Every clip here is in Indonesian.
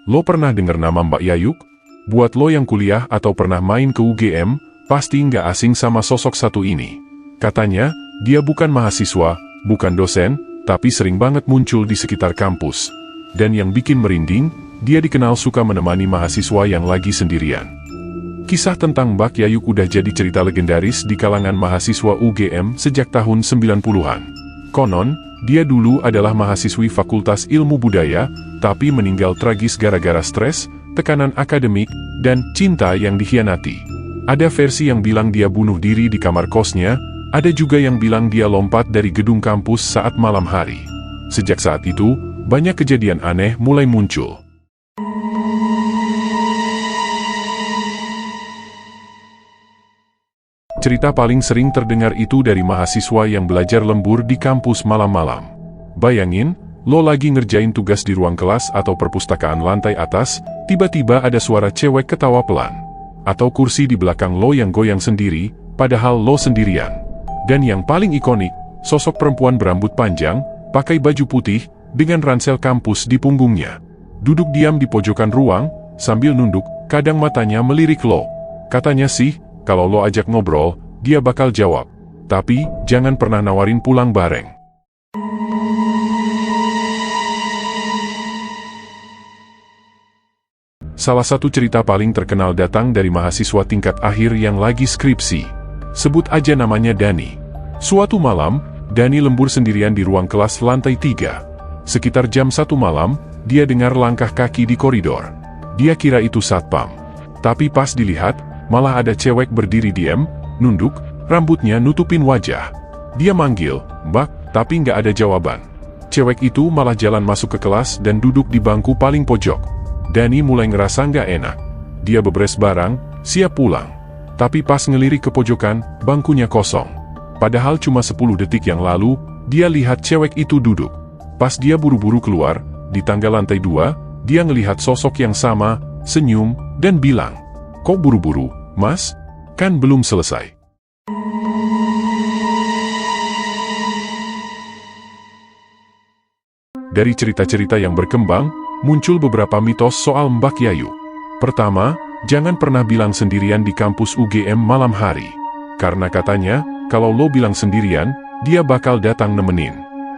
Lo pernah dengar nama Mbak Yayuk? Buat lo yang kuliah atau pernah main ke UGM, pasti nggak asing sama sosok satu ini. Katanya, dia bukan mahasiswa, bukan dosen, tapi sering banget muncul di sekitar kampus. Dan yang bikin merinding, dia dikenal suka menemani mahasiswa yang lagi sendirian. Kisah tentang Mbak Yayuk udah jadi cerita legendaris di kalangan mahasiswa UGM sejak tahun 90-an. Konon, dia dulu adalah mahasiswi Fakultas Ilmu Budaya, tapi meninggal tragis gara-gara stres, tekanan akademik, dan cinta yang dikhianati. Ada versi yang bilang dia bunuh diri di kamar kosnya, ada juga yang bilang dia lompat dari gedung kampus saat malam hari. Sejak saat itu, banyak kejadian aneh mulai muncul. Cerita paling sering terdengar itu dari mahasiswa yang belajar lembur di kampus malam-malam. Bayangin, lo lagi ngerjain tugas di ruang kelas atau perpustakaan lantai atas, tiba-tiba ada suara cewek ketawa pelan. Atau kursi di belakang lo yang goyang sendiri, padahal lo sendirian. Dan yang paling ikonik, sosok perempuan berambut panjang, pakai baju putih, dengan ransel kampus di punggungnya. Duduk diam di pojokan ruang, sambil nunduk, kadang matanya melirik lo. Katanya sih, kalau lo ajak ngobrol, dia bakal jawab. Tapi, jangan pernah nawarin pulang bareng. Salah satu cerita paling terkenal datang dari mahasiswa tingkat akhir yang lagi skripsi. Sebut aja namanya Dani. Suatu malam, Dani lembur sendirian di ruang kelas lantai 3. Sekitar jam 1 malam, dia dengar langkah kaki di koridor. Dia kira itu satpam. Tapi pas dilihat, malah ada cewek berdiri diam, nunduk, rambutnya nutupin wajah. Dia manggil, "Mbak," tapi nggak ada jawaban. Cewek itu malah jalan masuk ke kelas dan duduk di bangku paling pojok. Dani mulai ngerasa nggak enak. Dia beberes barang, siap pulang. Tapi pas ngelirik ke pojokan, bangkunya kosong. Padahal cuma 10 detik yang lalu, dia lihat cewek itu duduk. Pas dia buru-buru keluar, di tangga lantai 2, dia ngelihat sosok yang sama, senyum, dan bilang, "Kok buru-buru, Mas? Kan belum selesai." Dari cerita-cerita yang berkembang, muncul beberapa mitos soal Mbak Yayuk. Pertama, jangan pernah bilang sendirian di kampus UGM malam hari. Karena katanya, kalau lo bilang sendirian, dia bakal datang nemenin.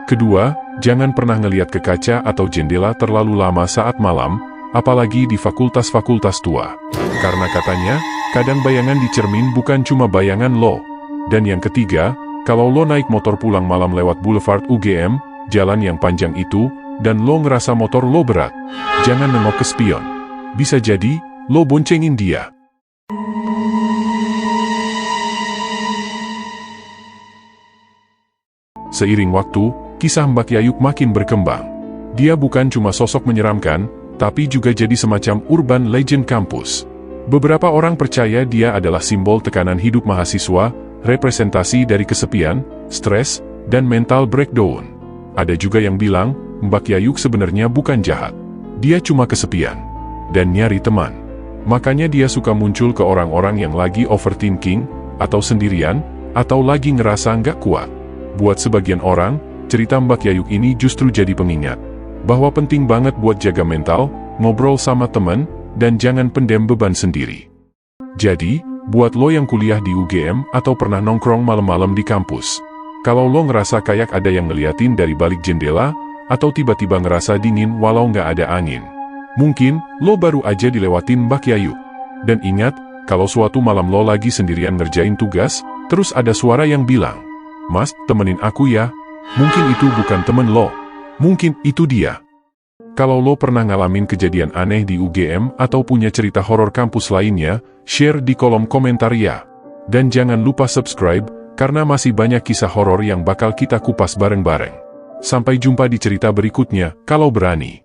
Kedua, jangan pernah ngeliat ke kaca atau jendela terlalu lama saat malam, apalagi di fakultas-fakultas tua. Karena katanya, kadang bayangan di cermin bukan cuma bayangan lo. Dan yang ketiga, kalau lo naik motor pulang malam lewat Boulevard UGM, jalan yang panjang itu, dan lo ngerasa motor lo berat, jangan nengok ke spion. Bisa jadi, lo boncengin dia. Seiring waktu, kisah Mbak Yayuk makin berkembang. Dia bukan cuma sosok menyeramkan, tapi juga jadi semacam urban legend kampus. Beberapa orang percaya dia adalah simbol tekanan hidup mahasiswa, representasi dari kesepian, stres, dan mental breakdown. Ada juga yang bilang, Mbak Yayuk sebenarnya bukan jahat. Dia cuma kesepian dan nyari teman. Makanya dia suka muncul ke orang-orang yang lagi overthinking, atau sendirian, atau lagi ngerasa nggak kuat. Buat sebagian orang, cerita Mbak Yayuk ini justru jadi pengingat bahwa penting banget buat jaga mental, ngobrol sama teman, dan jangan pendem beban sendiri. Jadi, buat lo yang kuliah di UGM atau pernah nongkrong malam-malam di kampus, kalau lo ngerasa kayak ada yang ngeliatin dari balik jendela, atau tiba-tiba ngerasa dingin walau nggak ada angin, mungkin lo baru aja dilewatin Mbak Yayuk. Dan ingat, kalau suatu malam lo lagi sendirian ngerjain tugas, terus ada suara yang bilang, "Mas, temenin aku ya." Mungkin itu bukan temen lo. Mungkin itu dia. Kalau lo pernah ngalamin kejadian aneh di UGM atau punya cerita horor kampus lainnya, share di kolom komentar ya. Dan jangan lupa subscribe, karena masih banyak kisah horor yang bakal kita kupas bareng-bareng. Sampai jumpa di cerita berikutnya, kalau berani.